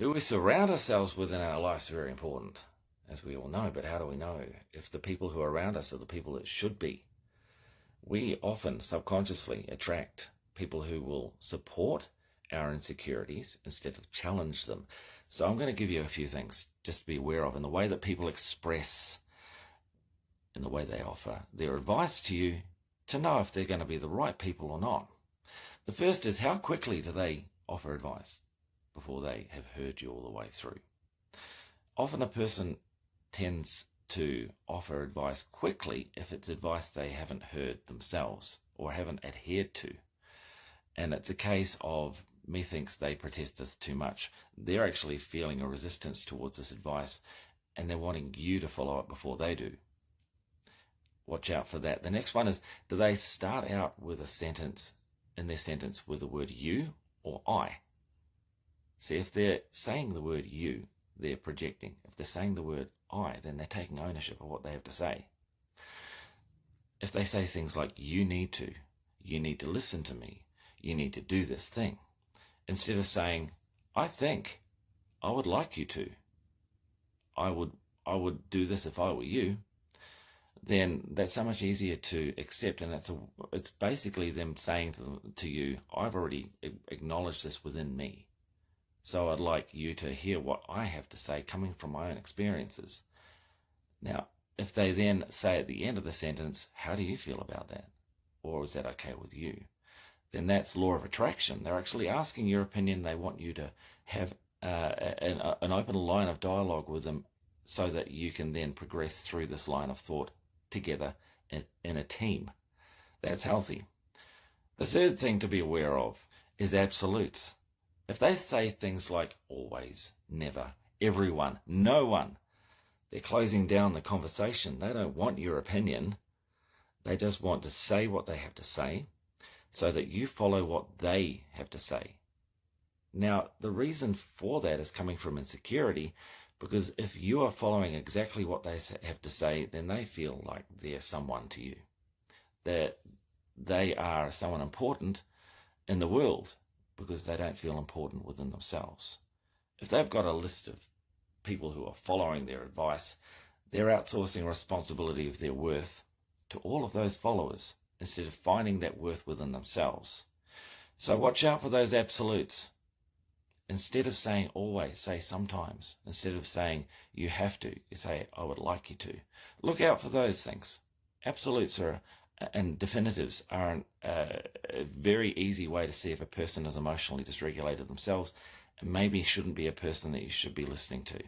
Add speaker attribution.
Speaker 1: Who we surround ourselves with in our life is very important, as we all know, but how do we know if the people who are around us are the people that should be? We often subconsciously attract people who will support our insecurities instead of challenge them. So I'm going to give you a few things just to be aware of in the way that people express, in the way they offer their advice to you, to know if they're going to be the right people or not. The first is, how quickly do they offer advice before they have heard you all the way through? Often a person tends to offer advice quickly if it's advice they haven't heard themselves or haven't adhered to. And it's a case of, methinks they protesteth too much. They're actually feeling a resistance towards this advice and they're wanting you to follow it before they do. Watch out for that. The next one is, do they start out with a sentence, in their sentence, with the word you or I? See, if they're saying the word you, they're projecting. If they're saying the word I, then they're taking ownership of what they have to say. If they say things like, you need to listen to me, you need to do this thing, instead of saying, I think, I would like you to, I would do this if I were you, then that's so much easier to accept. And it's basically them saying to you, I've already acknowledged this within me. So I'd like you to hear what I have to say coming from my own experiences. Now, if they then say at the end of the sentence, how do you feel about that? Or is that okay with you? Then that's law of attraction. They're actually asking your opinion. They want you to have an open line of dialogue with them so that you can then progress through this line of thought together in a team. That's healthy. The third thing to be aware of is absolutes. If they say things like always, never, everyone, no one, they're closing down the conversation. They don't want your opinion. They just want to say what they have to say so that you follow what they have to say. Now, the reason for that is coming from insecurity, because if you are following exactly what they have to say, then they feel like they're someone to you, that they are someone important in the world because they don't feel important within themselves. If they've got a list of people who are following their advice, they're outsourcing responsibility of their worth to all of those followers instead of finding that worth within themselves. So watch out for those absolutes. Instead of saying always, say sometimes. Instead of saying you have to, you say I would like you to. Look out for those things. Absolutes and definitives are a very easy way to see if a person is emotionally dysregulated themselves and maybe shouldn't be a person that you should be listening to.